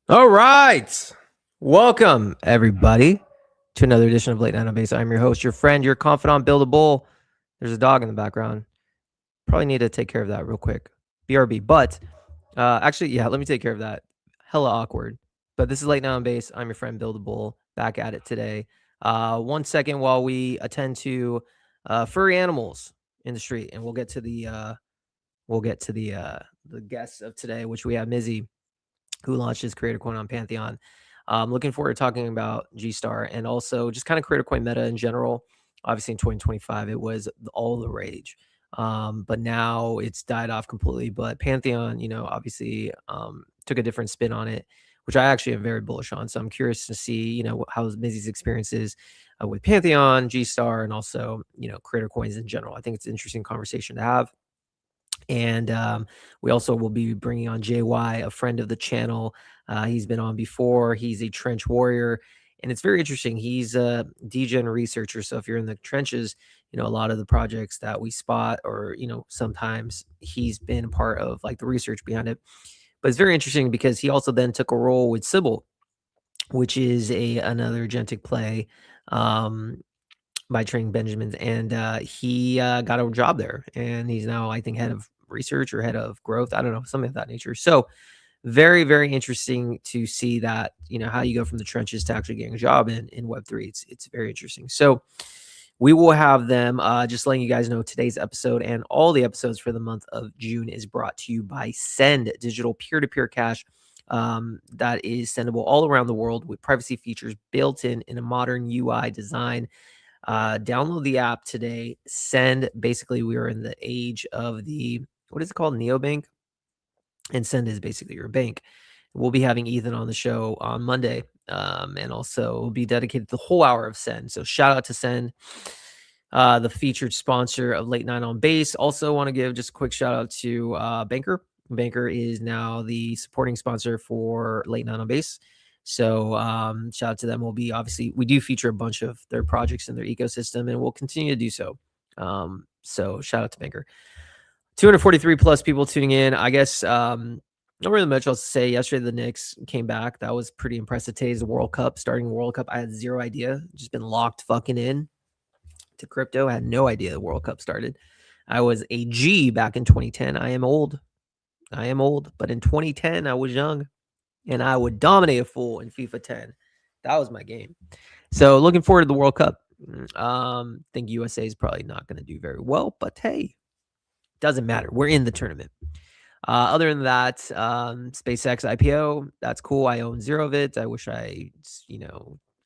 All right. Welcome, everybody, to another edition of Late Night on Base. I'm your host, your friend, your confidant, Bill the Bull. There's a dog in the background. Probably need to take care of that real quick. BRB. But actually, yeah, let me take care of that. Hella awkward. But this is Late Night on Base. I'm your friend, Bill the Bull, back at it today. 1 second while we attend to furry animals in the street, and we'll get to the guests of today, which we have Mizzy, who launched his Creator Coin on Pantheon. Looking forward to talking about G-Star and also just kind of Creator Coin meta in general. Obviously, in 2025, it was all the rage. But now it's died off completely. But Pantheon, obviously took a different spin on it, which I actually am very bullish on. So I'm curious to see, how Mizzy's experience is with Pantheon, G-Star, and also, Creator Coins in general. I think it's an interesting conversation to have. And we also will be bringing on JY, a friend of the channel. He's been on before. He's a trench warrior, and it's very interesting. He's a degen researcher. So if you're in the trenches, a lot of the projects that we spot, or sometimes he's been part of like the research behind it. But it's very interesting because he also then took a role with Sybil, which is another agentic play. By Trading Benjamins, and he got a job there, and he's now, I think, head of research or head of growth. I don't know, something of that nature. So very, very interesting to see that, how you go from the trenches to actually getting a job in Web3. It's very interesting. So we will have them. Just letting you guys know, today's episode and all the episodes for the month of June is brought to you by Send Digital Peer-to-Peer Cash. That is sendable all around the world with privacy features built in a modern UI design. Download the app today. Send. Basically, we are in the age of what is it called? Neobank. And Send is basically your bank. We'll be having Ethan on the show on Monday. And also we'll be dedicated the whole hour of Send. So shout out to Send, the featured sponsor of Late Night on Base. Also want to give just a quick shout out to Banker. Banker is now the supporting sponsor for Late Night on Base. So shout out to them. We do feature a bunch of their projects in their ecosystem, and we'll continue to do so. So shout out to Banker. 243 plus people tuning in. I guess not really much else to say. Yesterday the Knicks came back. That was pretty impressive. Today's the World Cup, starting the World Cup. I had zero idea. Just been locked fucking in to crypto. I had no idea the World Cup started. I was a G back in 2010. I am old, but in 2010 I was young. And I would dominate a fool in FIFA 10. That was my game. So looking forward to the World Cup. Think USA is probably not going to do very well, but hey, doesn't matter. We're in the tournament. Other than that, SpaceX IPO, that's cool. I own zero of it. I wish I,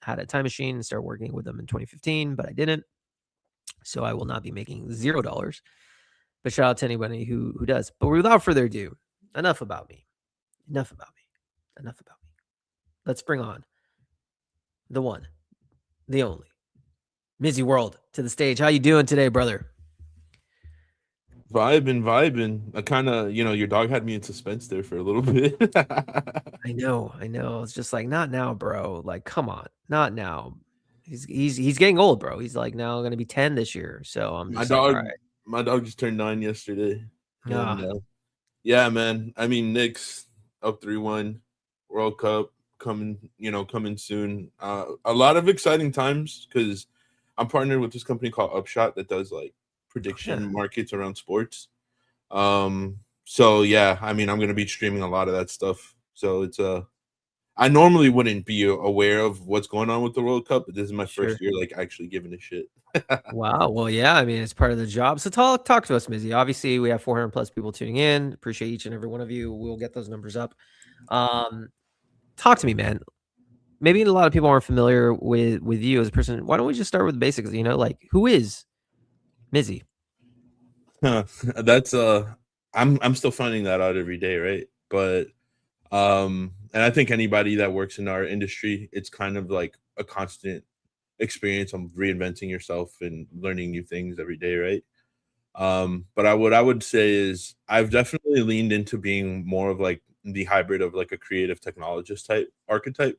had a time machine and started working with them in 2015, but I didn't. So I will not be making $0. But shout out to anybody who does. But without further ado, enough about me. Let's bring on the one, the only, Mizzy World to the stage. How you doing today, brother? Vibing. I kind of, your dog had me in suspense there for a little bit. I know. It's just like, not now, bro. Like, come on, not now. He's getting old, bro. He's like now going to be 10 this year. So I'm my just like, all dog, right. my dog just turned 9 yesterday. Yeah. And yeah, man. I mean, Knicks up 3-1, World Cup coming soon. A lot of exciting times because I'm partnered with this company called Upshot that does like prediction markets around sports. So yeah, I mean, I'm gonna be streaming a lot of that stuff. So it's I normally wouldn't be aware of what's going on with the World Cup, but this is my Sure. first year like actually giving a shit. Wow. Well, yeah, I mean, it's part of the job. So talk to us, Mizzy. Obviously, we have 400 plus people tuning in. Appreciate each and every one of you. We'll get those numbers up. Um, talk to me, man. Maybe a lot of people aren't familiar with you as a person. Why don't we just start with the basics? You know, like who is Mizzy? Huh, that's I'm still finding that out every day, right? But and I think anybody that works in our industry, it's kind of like a constant experience of reinventing yourself and learning new things every day, right? But what I would say is I've definitely leaned into being more of like the hybrid of like a creative technologist type archetype,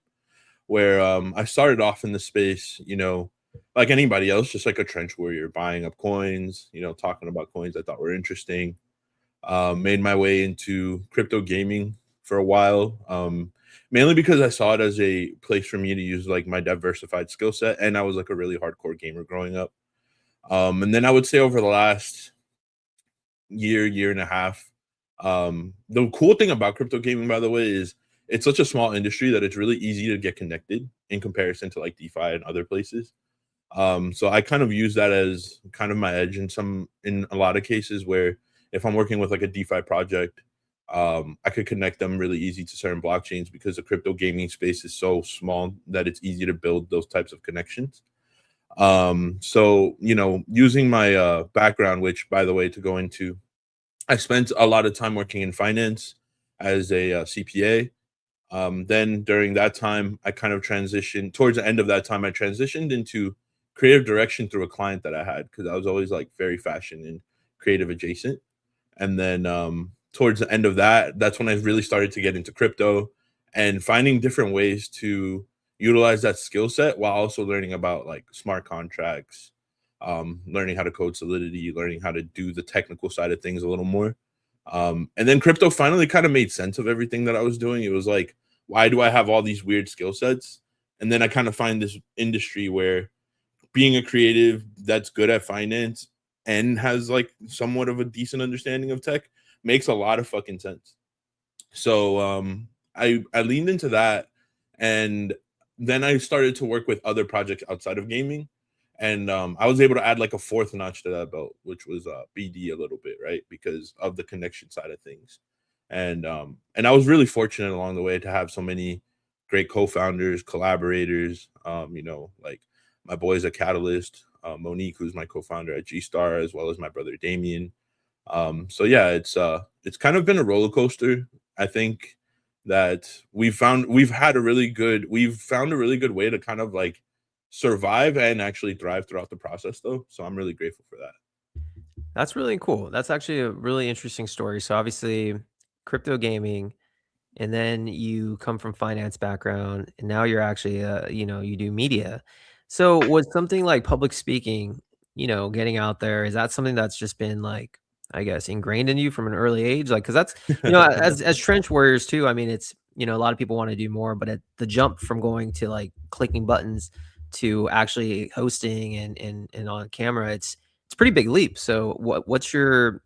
where I started off in the space, like anybody else, just like a trench warrior, buying up coins, talking about coins I thought were interesting. Made my way into crypto gaming for a while, mainly because I saw it as a place for me to use like my diversified skill set, and I was like a really hardcore gamer growing up. And then I would say over the last year and a half, the cool thing about crypto gaming, by the way, is it's such a small industry that it's really easy to get connected in comparison to like DeFi and other places. So I kind of use that as kind of my edge in a lot of cases where if I'm working with like a DeFi project, I could connect them really easy to certain blockchains because the crypto gaming space is so small that it's easy to build those types of connections. So using my background, which by the way, to go into, I spent a lot of time working in finance as a CPA. Then during that time, I kind of transitioned towards the end of that time, I transitioned into creative direction through a client that I had because I was always like very fashion and creative adjacent. And then towards the end of that, that's when I really started to get into crypto and finding different ways to utilize that skill set while also learning about like smart contracts, learning how to code Solidity, learning how to do the technical side of things a little more. And then crypto finally kind of made sense of everything that I was doing. It was like, why do I have all these weird skill sets? And then I kind of find this industry where being a creative that's good at finance and has like somewhat of a decent understanding of tech makes a lot of fucking sense. So I leaned into that, and then I started to work with other projects outside of gaming, and I was able to add like a fourth notch to that belt, which was BD a little bit, right, because of the connection side of things, and I was really fortunate along the way to have so many great co-founders, collaborators, like my boys at Catalyst, Monique, who's my co-founder at G Star, as well as my brother Damien. So yeah, it's kind of been a roller coaster. I think that we've found a really good way to kind of like survive and actually thrive throughout the process though. So I'm really grateful for that. That's really cool. That's actually a really interesting story. So obviously, crypto gaming, and then you come from finance background, and now you're actually, you do media. So was something like public speaking, getting out there, is that something that's just been like, I guess, ingrained in you from an early age? Like, because that's, as trench warriors too. I mean, it's a lot of people want to do more, but at the jump from going to like clicking buttons to actually hosting and on camera, it's a pretty big leap. So what's your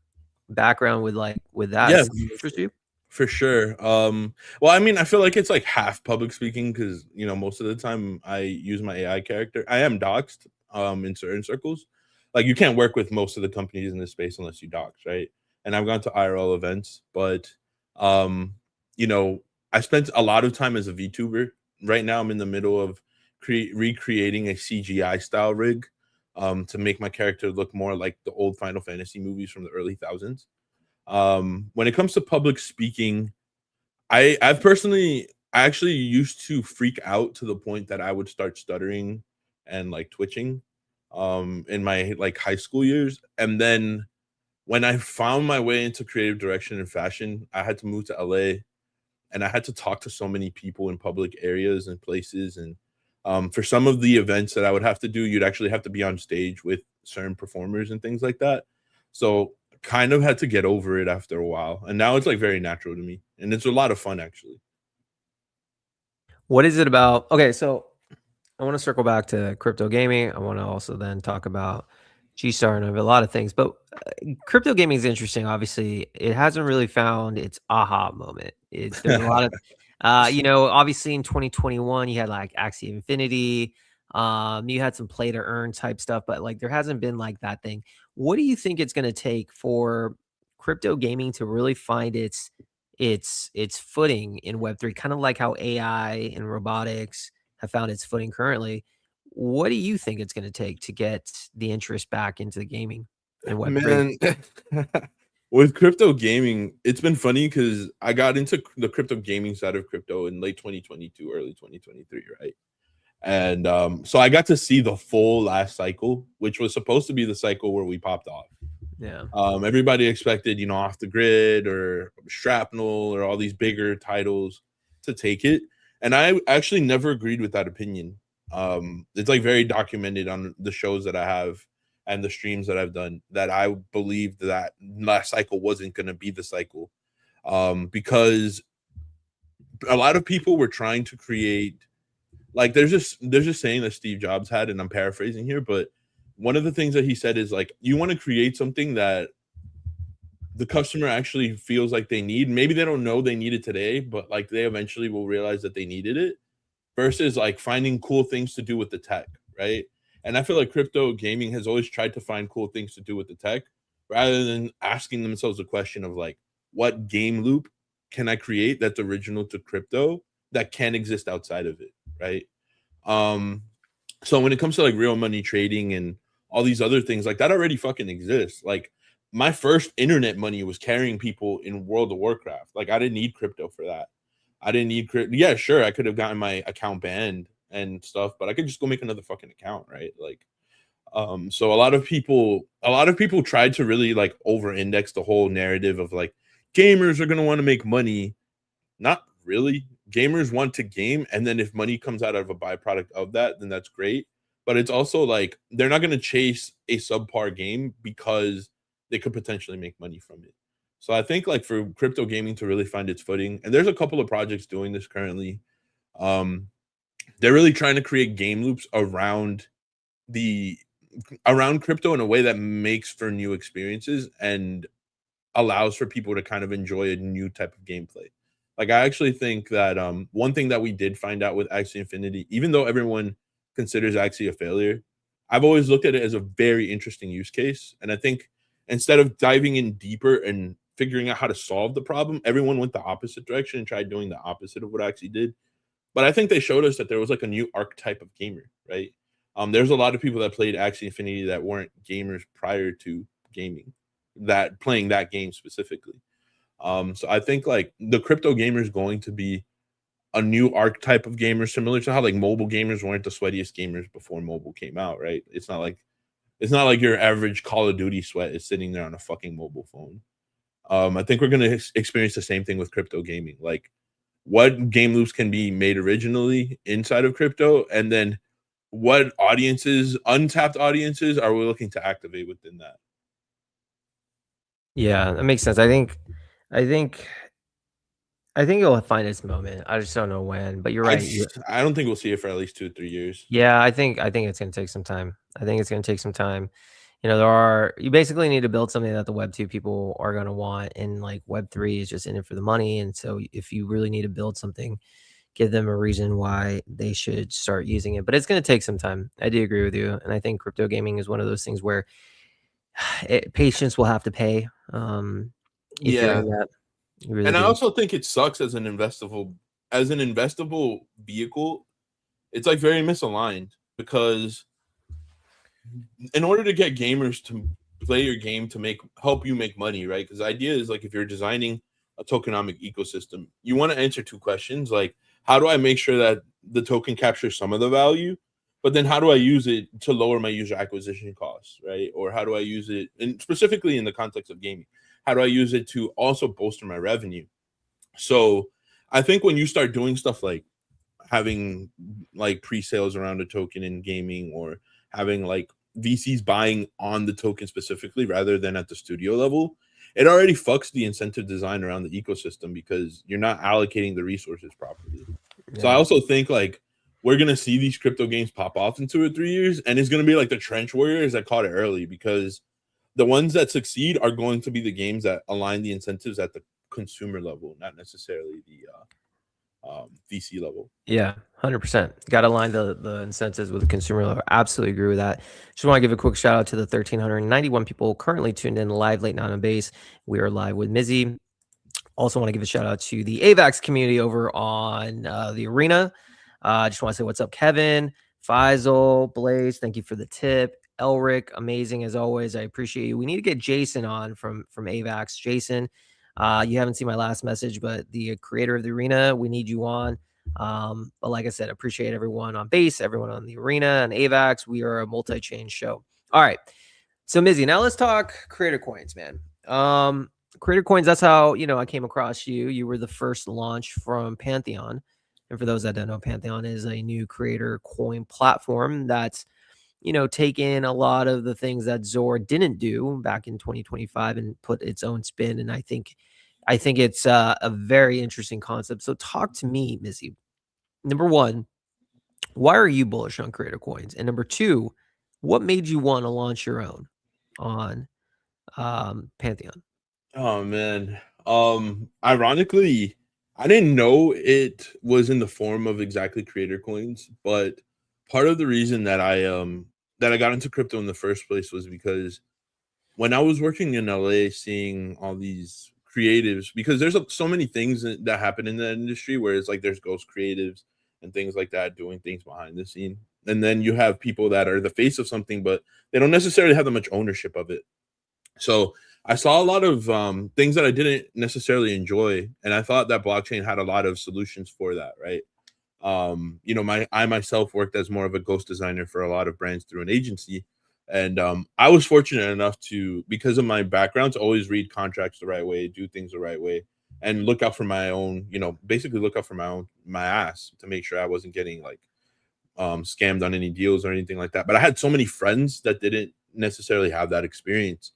background with like with that? Yeah, Is something that interests you? for sure. Well, I mean, I feel like it's like half public speaking because most of the time I use my AI character. I am doxxed in certain circles. Like you can't work with most of the companies in this space unless you dox, right? And I've gone to IRL events, but um, you know, I spent a lot of time as a VTuber. Right now, I'm in the middle of recreating a CGI style rig to make my character look more like the old Final Fantasy movies from the early thousands. When it comes to public speaking, I actually used to freak out to the point that I would start stuttering and like twitching in my like high school years. And then when I found my way into creative direction and fashion, I had to move to LA and I had to talk to so many people in public areas and places. And for some of the events that I would have to do, you'd actually have to be on stage with certain performers and things like that. So kind of had to get over it after a while. And now it's like very natural to me. And it's a lot of fun actually. What is it about? Okay, so I want to circle back to crypto gaming. I want to also then talk about G Star and a lot of things. But crypto gaming is interesting. Obviously, it hasn't really found its aha moment. There's a lot of Obviously in 2021, you had like Axie Infinity. You had some play to earn type stuff, but like there hasn't been like that thing. What do you think it's going to take for crypto gaming to really find its footing in Web3? Kind of like how AI and robotics have found its footing currently. What do you think it's going to take to get the interest back into the gaming in Web3? Man, with crypto gaming, it's been funny because I got into the crypto gaming side of crypto in late 2022, early 2023, right? And so I got to see the full last cycle, which was supposed to be the cycle where we popped off. Yeah. Everybody expected, off the grid or shrapnel or all these bigger titles to take it. And I actually never agreed with that opinion. It's like very documented on the shows that I have and the streams that I've done that I believed that last cycle wasn't going to be the cycle. Because a lot of people were trying to create, like, there's just saying that Steve Jobs had, and I'm paraphrasing here, but one of the things that he said is like, you want to create something that the customer actually feels like they need. Maybe they don't know they need it today, but like they eventually will realize that they needed it, versus like finding cool things to do with the tech, right? And I feel like crypto gaming has always tried to find cool things to do with the tech rather than asking themselves the question of like, what game loop can I create that's original to crypto that can exist outside of it, right? Um, so when it comes to like real money trading and all these other things, like that already fucking exists. Like my first internet money was carrying people in World of Warcraft. Like I didn't need crypto for that. I didn't need crypto. Yeah, sure, I could have gotten my account banned and stuff, but I could just go make another fucking account, right? Like, so a lot of people tried to really like over index the whole narrative of like gamers are gonna want to make money. Not really. Gamers want to game, and then if money comes out of a byproduct of that, then that's great. But it's also like they're not going to chase a subpar game because they could potentially make money from it. So I think like for crypto gaming to really find its footing, and there's a couple of projects doing this currently. Um, they're really trying to create game loops the around crypto in a way that makes for new experiences and allows for people to kind of enjoy a new type of gameplay. Like I actually think that one thing that we did find out with Axie Infinity, even though everyone considers Axie a failure, I've always looked at it as a very interesting use case. And I think instead of diving in deeper and figuring out how to solve the problem, everyone went the opposite direction and tried doing the opposite of what Axie did. But I think they showed us that there was like a new archetype of gamer, right? There's a lot of people that played Axie Infinity that weren't gamers prior to gaming, that playing that game specifically. So I think like the crypto gamer is going to be a new archetype of gamer, similar to how like mobile gamers weren't the sweatiest gamers before mobile came out, right? It's not like your average Call of Duty sweat is sitting there on a fucking mobile phone. I think we're gonna experience the same thing with crypto gaming. Like what game loops can be made originally inside of crypto, and then what audiences, untapped audiences, are we looking to activate within that? Yeah, that makes sense. I think I think it'll find its moment. I just don't know when, but you're right. I don't think we'll see it for at least 2 3 years. Yeah, I think it's gonna take some time. I think it's gonna take some time. You basically need to build something that the Web 2 people are gonna want, and like Web 3 is just in it for the money. And so if you really need to build something, give them a reason why they should start using it. But it's gonna take some time. I do agree with you. And I think crypto gaming is one of those things where patience will have to pay. If you're Yeah, in that, you really and I do. also think it sucks as an investable vehicle. It's like very misaligned because in order to get gamers to play your game to help you make money, right? Because the idea is like if you're designing a tokenomic ecosystem, you want to answer two questions like how do I make sure that the token captures some of the value, but then how do I use it to lower my user acquisition costs, right? Or how do I use it, and specifically in the context of gaming, how do I use it to also bolster my revenue? So I think when you start doing stuff like having like pre-sales around a token in gaming, or having like VCs buying on the token specifically rather than at the studio level, it already fucks the incentive design around the ecosystem because you're not allocating the resources properly. So I Yeah. also think like we're gonna see these crypto games pop off in 2 or 3 years, and it's gonna be like the trench warriors that caught it early, because the ones that succeed are going to be the games that align the incentives at the consumer level, not necessarily VC level. Yeah, 100%. Gotta align the incentives with the consumer level. Absolutely agree with that. Just wanna give a quick shout out to the 1,391 people currently tuned in live late night on base. We are live with Mizzy. Also want to give a shout out to the AVAX community over on the arena. I just want to say what's up, Kevin, Faisal, Blaze. Thank you for the tip. Elric, amazing as always. I appreciate you. We need to get Jason on from AVAX. Jason, you haven't seen my last message, but the creator of the arena, we need you on. But like I said, appreciate everyone on base, everyone on the arena and AVAX. We are a multi-chain show. All right. So Mizzy, now let's talk creator coins, man. Creator coins, that's how, I came across you. You were the first launch from Pantheon. And for those that don't know, Pantheon is a new creator coin platform that's, taken a lot of the things that Zor didn't do back in 2025 and put its own spin. And I think it's a very interesting concept. So talk to me, Mizzy. Number one, why are you bullish on creator coins? And number two, what made you want to launch your own on Pantheon? Oh man. Ironically, I didn't know it was in the form of exactly creator coins, but part of the reason that I got into crypto in the first place was because when I was working in LA seeing all these creatives, because there's so many things that happen in that industry where it's like there's ghost creatives and things like that doing things behind the scene. And then you have people that are the face of something, but they don't necessarily have that much ownership of it. So I saw a lot of things that I didn't necessarily enjoy, and I thought that blockchain had a lot of solutions for that. Right. I myself worked as more of a ghost designer for a lot of brands through an agency, and I was fortunate enough to, because of my background, to always read contracts the right way, do things the right way, and look out for my own, basically look out for my ass to make sure I wasn't getting like scammed on any deals or anything like that. But I had so many friends that didn't necessarily have that experience.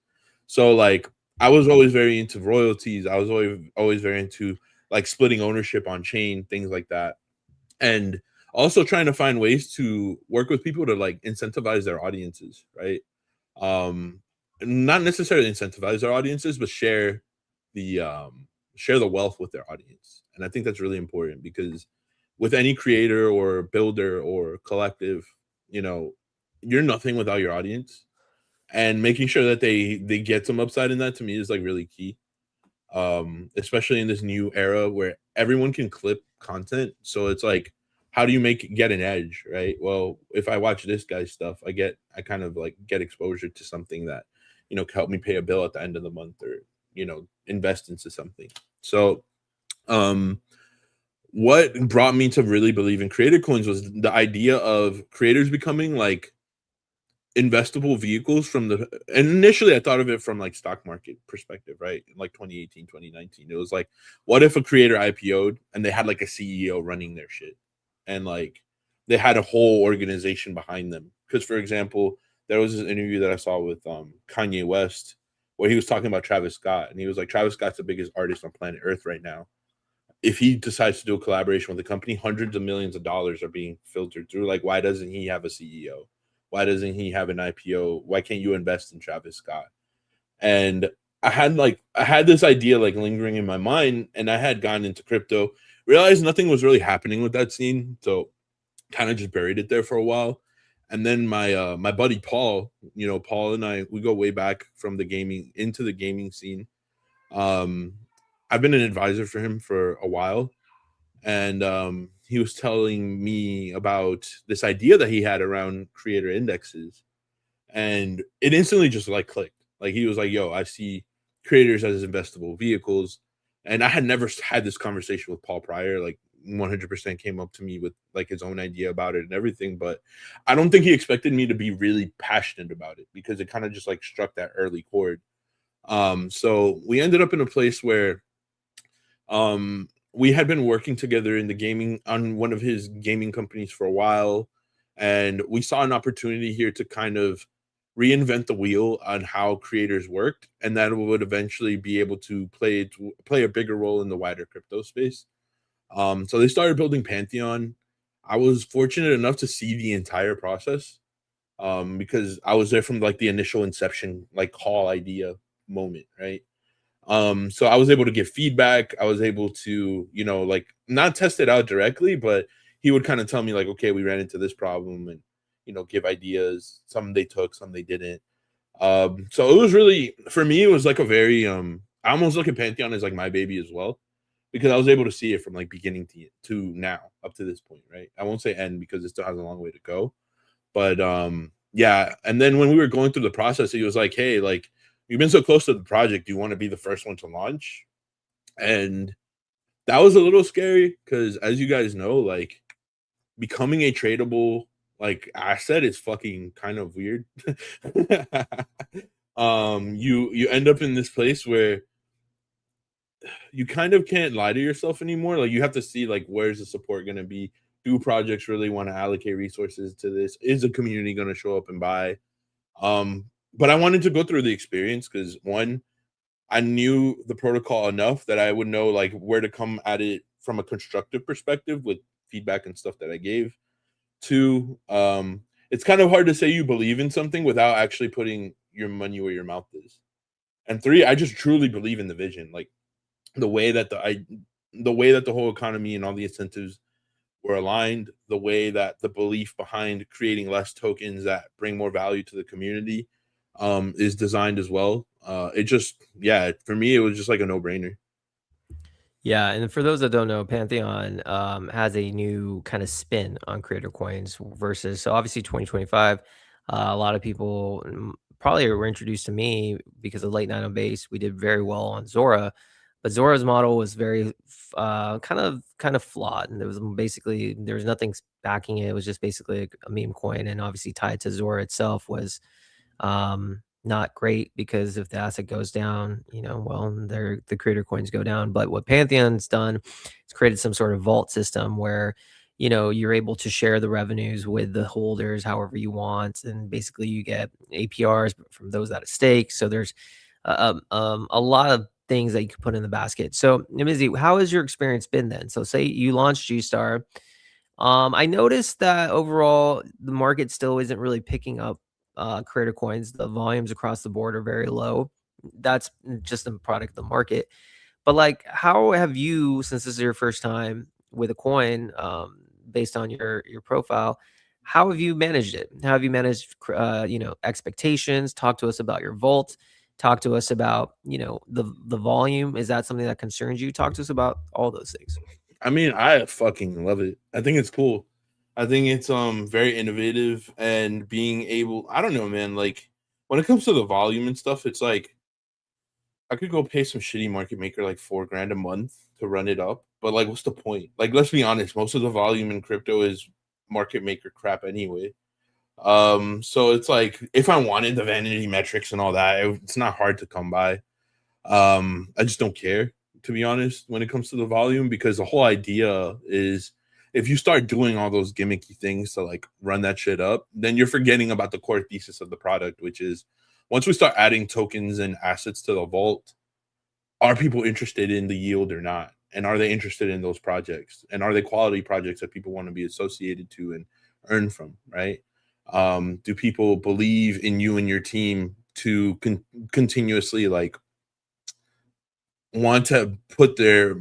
So like I was always very into royalties. I was always very into like splitting ownership on chain, things like that. And also trying to find ways to work with people to like incentivize their audiences, right? Um Not necessarily incentivize their audiences, but the share the wealth with their audience. And I think that's really important because with any creator or builder or collective, you know, you're nothing without your audience. And making sure that they get some upside in that to me is like really key. Especially in this new era where everyone can clip content. So it's like, how do you get an edge, right? Well, if I watch this guy's stuff, I kind of like get exposure to something that, can help me pay a bill at the end of the month or, invest into something. So um what brought me to really believe in creator coins was the idea of creators becoming like investable vehicles from the, and initially I thought of it from like stock market perspective, right? In like 2018, 2019. It was like, what if a creator IPO'd and they had like a CEO running their shit and like they had a whole organization behind them? Because for example, there was this interview that I saw with Kanye West where he was talking about Travis Scott, and he was like, Travis Scott's the biggest artist on planet Earth right now. If he decides to do a collaboration with a company, hundreds of millions of dollars are being filtered through. Like, why doesn't he have a CEO? Why doesn't he have an IPO? Why can't you invest in Travis Scott? And I had this idea like lingering in my mind, and I had gone into crypto, realized nothing was really happening with that scene, so kind of just buried it there for a while. And then my buddy Paul, Paul and I, we go way back from the gaming into the gaming scene. Um, I've been an advisor for him for a while, and he was telling me about this idea that he had around creator indexes, and it instantly just like clicked. Like he was like, "Yo, I see creators as investable vehicles," and I had never had this conversation with Paul prior. Like 100% came up to me with like his own idea about it and everything, but I don't think he expected me to be really passionate about it because it kind of just like struck that early chord. So we ended up in a place where we had been working together in the gaming on one of his gaming companies for a while, and we saw an opportunity here to kind of reinvent the wheel on how creators worked, and that would eventually be able to play a bigger role in the wider crypto space. So they started building Pantheon. I was fortunate enough to see the entire process, because I was there from like the initial inception, like call idea moment, right? So I was able to give feedback. I was able to, like not test it out directly, but he would kind of tell me like, okay, we ran into this problem, and give ideas. Some they took, some they didn't. So it was really, for me, it was like a very I almost look at Pantheon as like my baby as well, because I was able to see it from like beginning to now up to this point, right? I won't say end because it still has a long way to go. But yeah, and then when we were going through the process, he was like, "Hey, like you've been so close to the project, do you want to be the first one to launch?" And that was a little scary because, as you guys know, like becoming a tradable like asset is fucking kind of weird. You end up in this place where you kind of can't lie to yourself anymore. Like you have to see like where's the support going to be. Do projects really want to allocate resources to this? Is the community going to show up and buy? But I wanted to go through the experience because one, I knew the protocol enough that I would know like where to come at it from a constructive perspective with feedback and stuff that I gave. Two, it's kind of hard to say you believe in something without actually putting your money where your mouth is. And three, I just truly believe in the vision. Like the way that the way that the whole economy and all the incentives were aligned, the way that the belief behind creating less tokens that bring more value to the community is designed as well. It just, yeah, for me, it was just like a no brainer. Yeah, and for those that don't know, Pantheon has a new kind of spin on creator coins versus so obviously 2025. A lot of people probably were introduced to me because of late night on base. We did very well on Zora, but Zora's model was very kind of flawed, and there was basically there was nothing backing it. It was just basically a meme coin, and obviously tied to Zora itself was not great because if the asset goes down, well, the creator coins go down. But what Pantheon's done is created some sort of vault system where, you're able to share the revenues with the holders however you want. And basically you get APRs from those that at stake. So there's a lot of things that you can put in the basket. So, Mizzy, how has your experience been then? So say you launched G Star. I noticed that overall the market still isn't really picking up creator coins. The volumes across the board are very low. That's just a product of the market. But like, how have you, since this is your first time with a coin, based on your profile, how have you managed it? How have you managed, expectations? Talk to us about your vault. Talk to us about, the volume. Is that something that concerns you? Talk to us about all those things. I mean, I fucking love it. I think it's cool. I think it's very innovative, and being able, I don't know, man, like when it comes to the volume and stuff, it's like I could go pay some shitty market maker like 4 grand a month to run it up. But like what's the point? Like let's be honest, most of the volume in crypto is market maker crap anyway. So it's like if I wanted the vanity metrics and all that, it's not hard to come by. I just don't care, to be honest, when it comes to the volume, because the whole idea is if you start doing all those gimmicky things to like run that shit up, then you're forgetting about the core thesis of the product, which is once we start adding tokens and assets to the vault, are people interested in the yield or not? And are they interested in those projects? And are they quality projects that people want to be associated to and earn from, right? Do people believe in you and your team to continuously like want to put their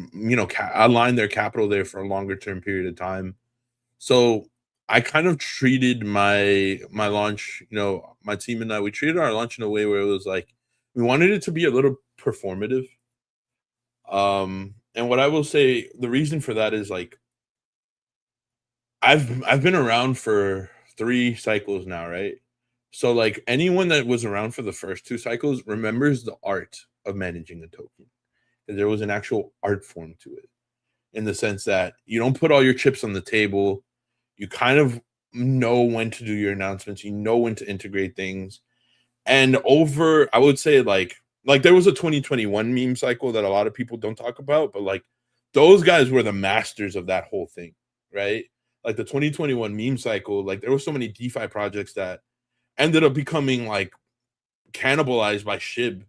align their capital there for a longer term period of time? So I kind of treated my launch, my team and I, we treated our launch in a way where it was like we wanted it to be a little performative. And what I will say, the reason for that is like I've been around for 3 cycles now, right? So like anyone that was around for the first 2 cycles remembers the art of managing a token. There was an actual art form to it, in the sense that you don't put all your chips on the table. You kind of know when to do your announcements. You know when to integrate things. And over, I would say like there was a 2021 meme cycle that a lot of people don't talk about, but like those guys were the masters of that whole thing, right? Like the 2021 meme cycle, like there were so many DeFi projects that ended up becoming like cannibalized by SHIB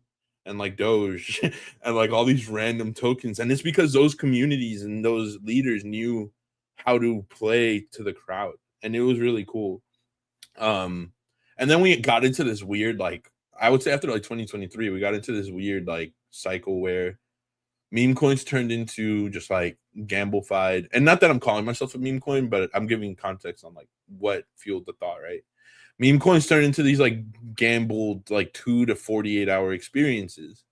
and like Doge and like all these random tokens. And it's because those communities and those leaders knew how to play to the crowd. And it was really cool. And then we got into this weird, like, I would say after like 2023, we got into this weird, like, cycle where meme coins turned into just like gamblefied. And not that I'm calling myself a meme coin, but I'm giving context on like what fueled the thought, right? Meme coins turned into these like gambled like 2 to 48 hour experiences.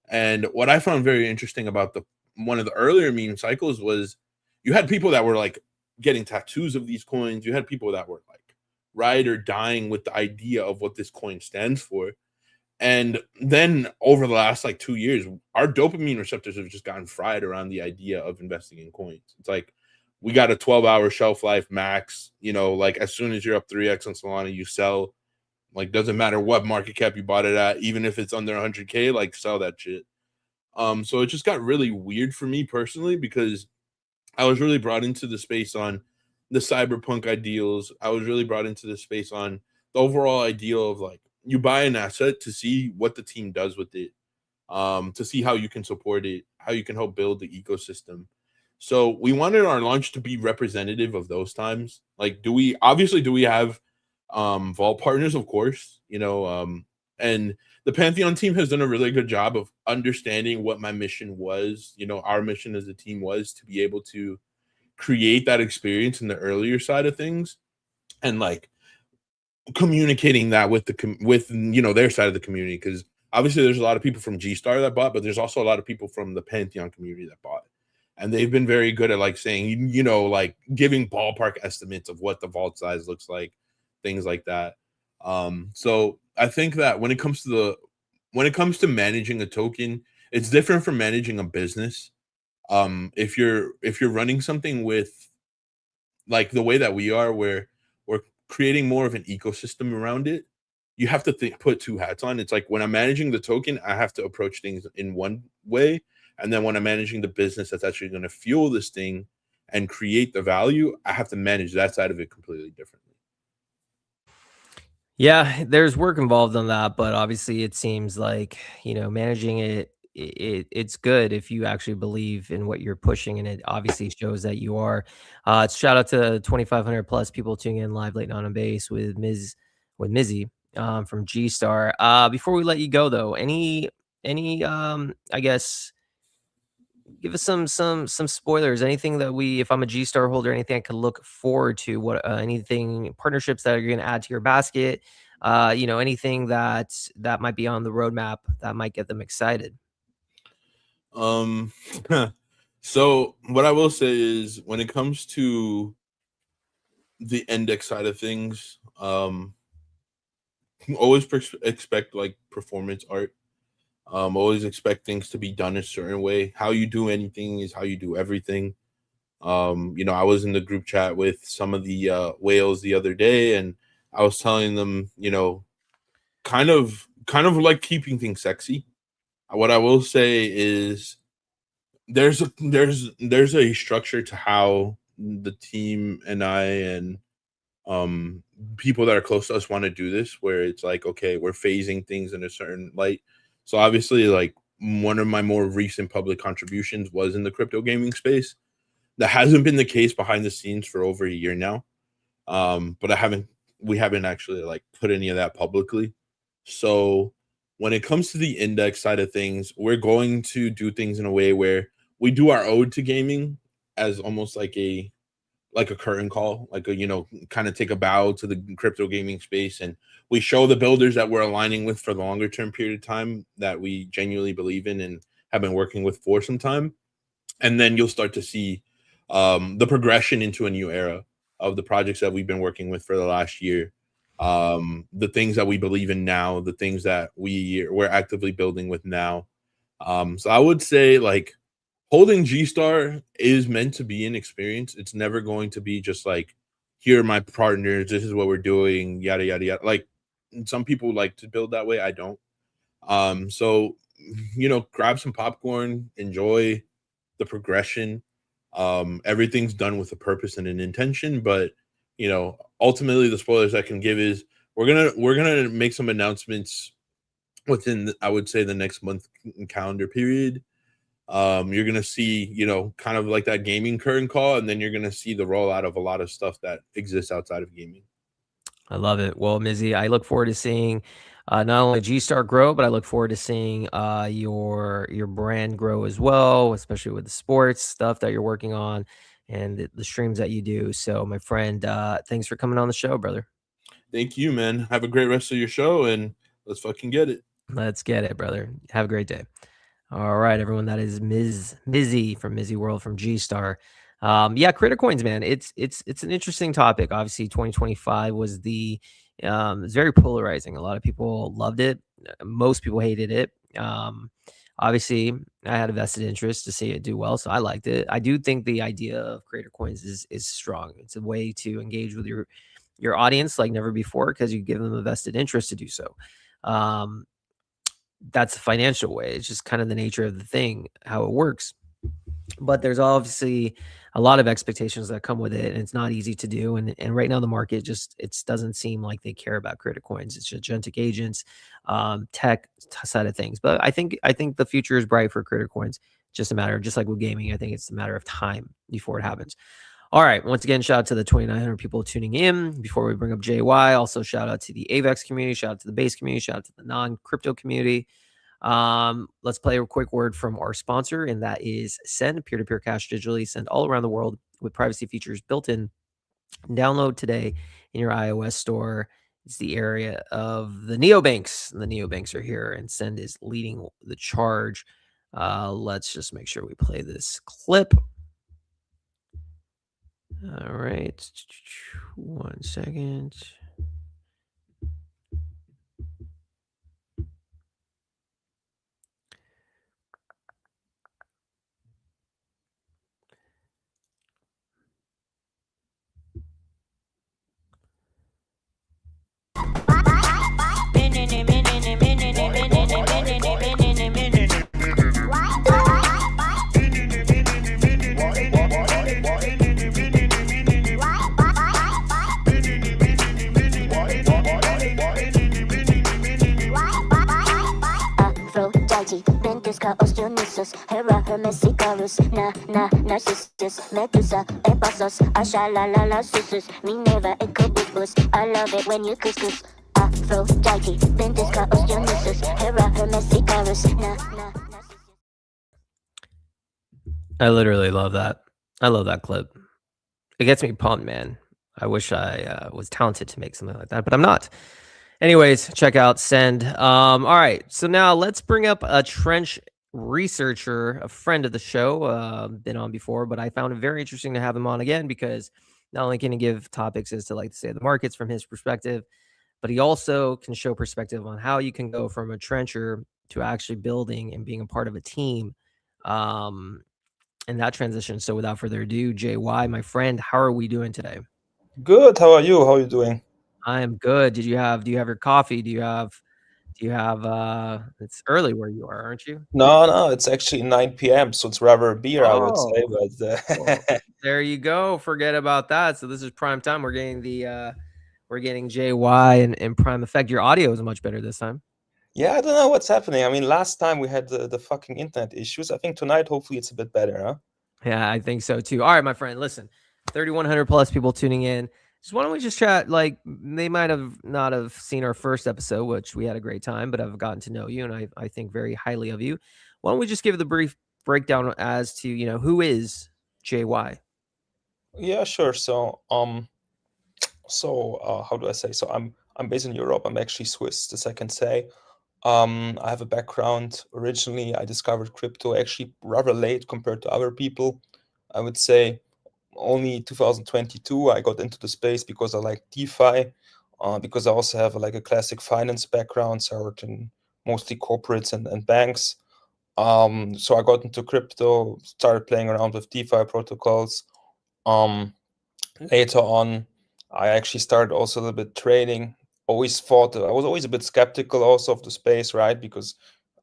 And what I found very interesting about the one of the earlier meme cycles was you had people that were like getting tattoos of these coins. You had people that were like ride or dying with the idea of what this coin stands for. And then over the last like 2 years, our dopamine receptors have just gotten fried around the idea of investing in coins. It's like we got a 12-hour shelf life max. Like as soon as you're up 3x on Solana, you sell. Like doesn't matter what market cap you bought it at, even if it's under 100K, like sell that shit. So it just got really weird for me personally because I was really brought into the space on the cyberpunk ideals. I was really brought into the space on the overall ideal of like you buy an asset to see what the team does with it, to see how you can support it, how you can help build the ecosystem. So we wanted our launch to be representative of those times. Like, do we have vault partners? Of course, and the Pantheon team has done a really good job of understanding what my mission was. Our mission as a team was to be able to create that experience in the earlier side of things, and like communicating that with their side of the community, because obviously there's a lot of people from G Star that bought, but there's also a lot of people from the Pantheon community that bought, and they've been very good at like saying like giving ballpark estimates of what the vault size looks like, things like that. So I think that when it comes to managing a token, it's different from managing a business. If you're running something with like the way that we are, where we're creating more of an ecosystem around it, you have to put two hats on. It's like when I'm managing the token, I have to approach things in one way, and then when I'm managing the business that's actually going to fuel this thing and create the value, I have to manage that side of it completely differently. Yeah, there's work involved on that, but obviously it seems like, managing it's good if you actually believe in what you're pushing, and it obviously shows that you are. Shout out to 2,500 plus people tuning in live late night on base with Mizzy from G Star. Before we let you go though, any I guess give us some spoilers. Anything that if I'm a G Star holder, anything I could look forward to. What anything partnerships that you're going to add to your basket? Anything that might be on the roadmap that might get them excited. Um, so what I will say is when it comes to the index side of things, always expect like performance art. Always expect things to be done a certain way. How you do anything is how you do everything. I was in the group chat with some of the whales the other day, and I was telling them, kind of like keeping things sexy. What I will say is there's a structure to how the team and I and um people that are close to us want to do this, where it's like, okay, we're phasing things in a certain light. So obviously, like one of my more recent public contributions was in the crypto gaming space. That hasn't been the case behind the scenes for over a year now. But we haven't actually like put any of that publicly. So when it comes to the index side of things, we're going to do things in a way where we do our ode to gaming as almost like a curtain call, like a kind of take a bow to the crypto gaming space, and we show the builders that we're aligning with for the longer term period of time that we genuinely believe in and have been working with for some time. And then you'll start to see the progression into a new era of the projects that we've been working with for the last year, the things that we believe in now, the things that we're actively building with now. So I would say like holding G Star is meant to be an experience. It's never going to be just like, here are my partners, this is what we're doing, yada yada yada. Like some people like to build that way. I don't. So grab some popcorn, enjoy the progression. Everything's done with a purpose and an intention, but ultimately the spoilers I can give is we're gonna make some announcements within I would say the next month calendar period. You're gonna see, kind of like that gaming curtain call, and then you're gonna see the rollout of a lot of stuff that exists outside of gaming. I love it. Well, Mizzy, I look forward to seeing not only G Star grow, but I look forward to seeing your brand grow as well, especially with the sports stuff that you're working on and the streams that you do. So, my friend, thanks for coming on the show, brother. Thank you, man. Have a great rest of your show, and let's fucking get it. Let's get it, brother. Have a great day. All right, everyone. That is Mizzy from Mizzy World from G Star. Yeah, Critter Coins, man. It's an interesting topic. Obviously, 2025 was it's very polarizing. A lot of people loved it. Most people hated it. Obviously, I had a vested interest to see it do well, so I liked it. I do think the idea of Creator Coins is strong. It's a way to engage with your audience like never before because you give them a vested interest to do so. Um, that's a financial way. It's just kind of the nature of the thing, how it works. But there's obviously a lot of expectations that come with it, and it's not easy to do. And right now the market just it doesn't seem like they care about credit coins. It's just agentic agents, tech side of things. But I think the future is bright for credit coins. Just a matter of just like with gaming, I think it's a matter of time before it happens. All right. Once again, shout out to the 2,900 people tuning in. Before we bring up JY, also shout out to the AVEX community, shout out to the base community, shout out to the non-crypto community. Let's play a quick word from our sponsor, and that is Send peer-to-peer cash digitally, send all around the world with privacy features built in. Download today in your iOS store. It's the area of the neobanks. The neobanks are here, and Send is leading the charge. Let's just make sure we play this clip. All right. 1 second. Aphrodite, Ventusca, Osteonisus, Hera, Hermes, Icarus, Narcissus, Medusa, Ephasos, Ashalalala, Susus, Minerva, Ecobus, I love it when you couscous. Aphrodite, Ventusca, Osteonisus, Hera, Hermes, Icarus, Narcissus. I literally love that. I love that clip. It gets me pumped, man. I wish I was talented to make something like that, but I'm not. Anyways, check out Send. All right, so now let's bring up a trench researcher, a friend of the show, been on before, but I found it very interesting to have him on again because not only can he give topics as to like to say the markets from his perspective, but he also can show perspective on how you can go from a trencher to actually building and being a part of a team. Um, in that transition. So without further ado, JY, my friend, how are we doing today? Good. How are you? How are you doing? I am good. Do you have your coffee? Do you have it's early where you are, aren't you? No, no, it's actually 9 p.m., so it's rather a beer, I would say. Oh, well, But there you go. Forget about that. So this is prime time. We're getting JY and prime effect. Your audio is much better this time. yeah, I don't know what's happening. I mean, last time we had the fucking internet issues. I think tonight, hopefully, it's a bit better, huh? Yeah, I think so too. All right, my friend. Listen, 3,100 plus people tuning in. So why don't we just chat? Like they might have not have seen our first episode, which we had a great time, but I've gotten to know you, and I think very highly of you. Why don't we just give the brief breakdown as to who is JY? Yeah, sure. So, how do I say? So I'm based in Europe. I'm actually Swiss, this I can say. I have a background. Originally, I discovered crypto actually rather late compared to other people. I would say only 2022 I got into the space because I like DeFi, because I also have like a classic finance background, so I worked in mostly corporates and banks. So I got into crypto, started playing around with DeFi protocols. Um, Later on, I actually started also a little bit trading. Always thought I was always a bit skeptical also of the space, right? Because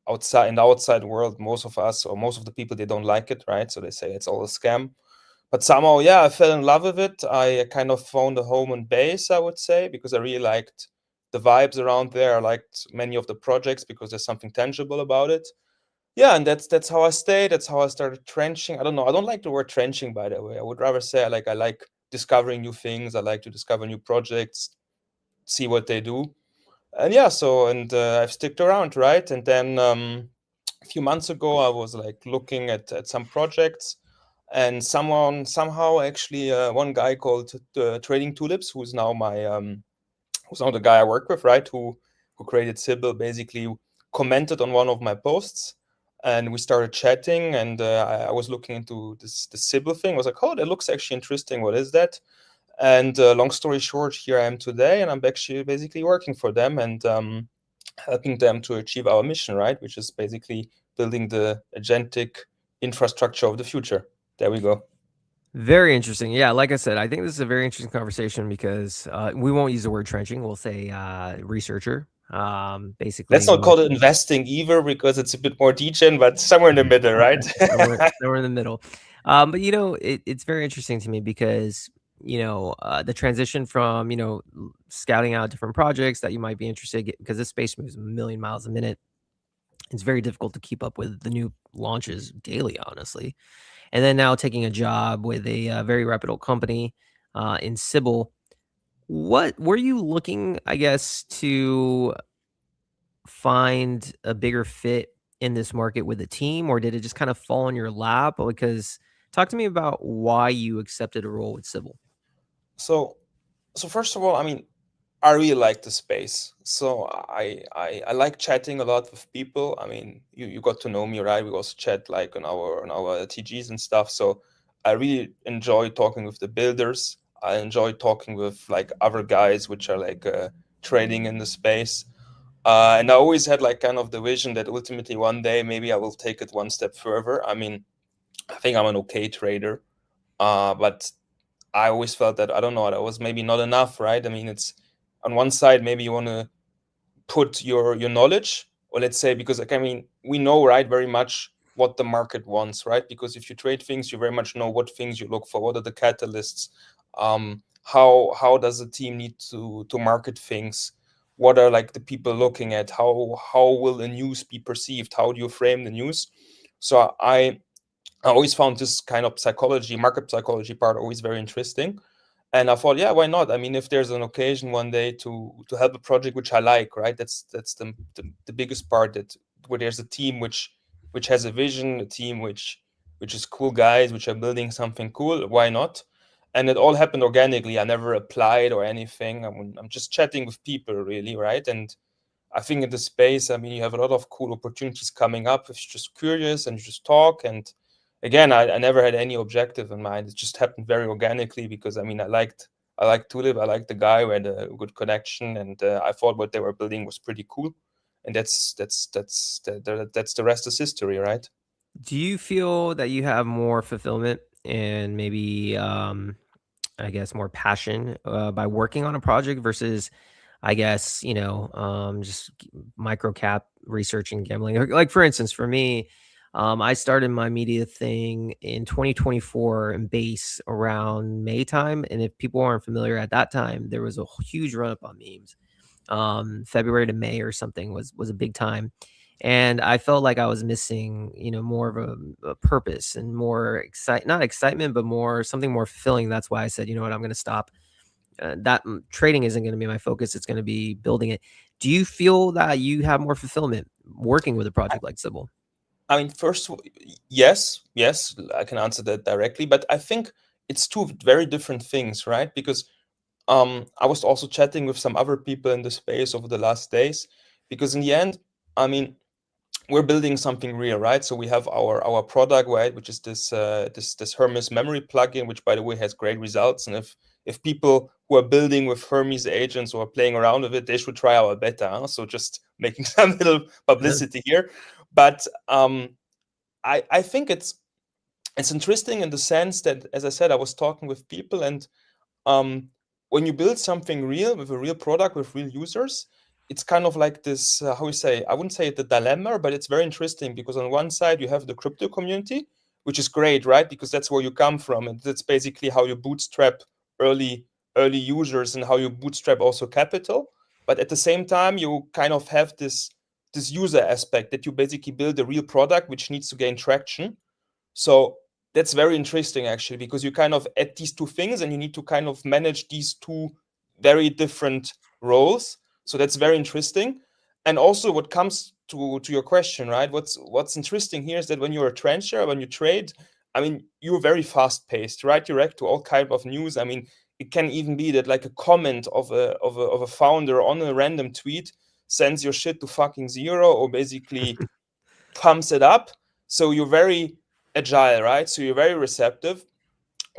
outside in the outside world, most of us or most of the people they don't like it, right? So they say it's all a scam. But somehow, yeah, I fell in love with it. I kind of found a home and base, I would say, because I really liked the vibes around there. I liked many of the projects because there's something tangible about it. Yeah, and that's how I stayed. That's how I started trenching. I don't know. I don't like the word trenching, by the way. I would rather say I like discovering new things. I like to discover new projects, see what they do. And yeah, so and I've sticked around, right? And then a few months ago, I was like looking at some projects, and somehow actually one guy called Trading Tulips, who's now the guy I work with, right? Who created Sybil, basically commented on one of my posts, and we started chatting. And I was looking into this Sybil thing. I was like, oh, that looks actually interesting. What is that? And long story short, here I am today, and I'm actually basically working for them and helping them to achieve our mission, right? Which is basically building the agentic infrastructure of the future. There we go. Very interesting. Yeah, like I said, I think this is a very interesting conversation because we won't use the word trenching. We'll say researcher. Let's Basically, not call it investing either because it's a bit more degen, but somewhere in the middle, right? somewhere in the middle. But it's very interesting to me because the transition from scouting out different projects that you might be interested because this space moves a million miles a minute. It's very difficult to keep up with the new launches daily, honestly. And then now taking a job with a very reputable company in Sybil. What were you looking, I guess, to find a bigger fit in this market with the team, or did it just kind of fall in your lap? Because talk to me about why you accepted a role with Sybil. So, so first of all, I mean, I really like the space. So I like chatting a lot with people. I mean, you got to know me, right? We also chat like on our TGs and stuff. So I really enjoy talking with the builders. I enjoy talking with like other guys which are like trading in the space. And I always had like kind of the vision that ultimately one day maybe I will take it one step further. I mean, I think I'm an okay trader, but I always felt that I don't know that was maybe not enough, right? I mean, it's on one side maybe you want to put your knowledge, or let's say because like I mean we know right very much what the market wants, right? Because if you trade things, you very much know what things you look for, what are the catalysts, how does the team need to market things, what are like the people looking at, how will the news be perceived, how do you frame the news? So I always found this kind of psychology, market psychology part always very interesting. And I thought, yeah, why not? I mean, if there's an occasion one day to help a project which I like, right? That's the biggest part, that where there's a team which has a vision, a team which is cool guys, which are building something cool, why not? And it all happened organically. I never applied or anything. I'm just chatting with people really, right? And I think in the space, I mean, you have a lot of cool opportunities coming up if you're just curious and you just talk. And again, I never had any objective in mind. It just happened very organically because I mean, I liked Tulip, I liked the guy, we had a good connection, and I thought what they were building was pretty cool. And that's the rest is history, right? Do you feel that you have more fulfillment and maybe, I guess, more passion by working on a project versus, I guess, just micro cap research and gambling? Like for instance, for me, I started my media thing in 2024 in base around May time. And if people aren't familiar at that time, there was a huge run up on memes. February to May or something was a big time. And I felt like I was missing, more of a purpose and more not excitement, but more something more fulfilling. That's why I said, you know what, I'm going to stop. Trading isn't going to be my focus. It's going to be building it. Do you feel that you have more fulfillment working with a project like Sybil? I mean, first, yes, I can answer that directly, but I think it's two very different things, right? Because I was also chatting with some other people in the space over the last days, because in the end, I mean, we're building something real, right? So we have our product, right, which is this Hermes memory plugin, which by the way has great results. And if people who are building with Hermes agents or are playing around with it, they should try our beta. Huh? So just making some little publicity here. But I think it's interesting in the sense that, as I said, I was talking with people, and um, when you build something real with a real product with real users, it's kind of like this, how you say, I wouldn't say the dilemma, but it's very interesting because on one side you have the crypto community, which is great, right? Because that's where you come from, and that's basically how you bootstrap early early users and how you bootstrap also capital. But at the same time, you kind of have this user aspect that you basically build a real product which needs to gain traction. So that's very interesting actually, because you kind of add these two things and you need to kind of manage these two very different roles. So that's very interesting. And also what comes to your question, right? What's interesting here is that when you're a trencher, when you trade, I mean, you're very fast paced, right? You react to all kind of news. I mean, it can even be that like a comment of a founder on a random tweet sends your shit to fucking zero, or basically pumps it up. So you're very agile, right? So you're very receptive.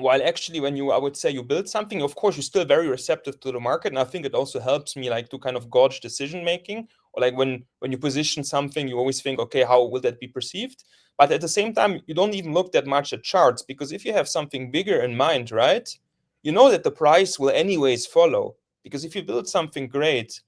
While actually when you, I would say, you build something, of course you're still very receptive to the market, and I think it also helps me like to kind of gauge decision making, or like when you position something, you always think, okay, how will that be perceived? But at the same time, you don't even look that much at charts, because if you have something bigger in mind, right, you know that the price will anyways follow. Because if you build something great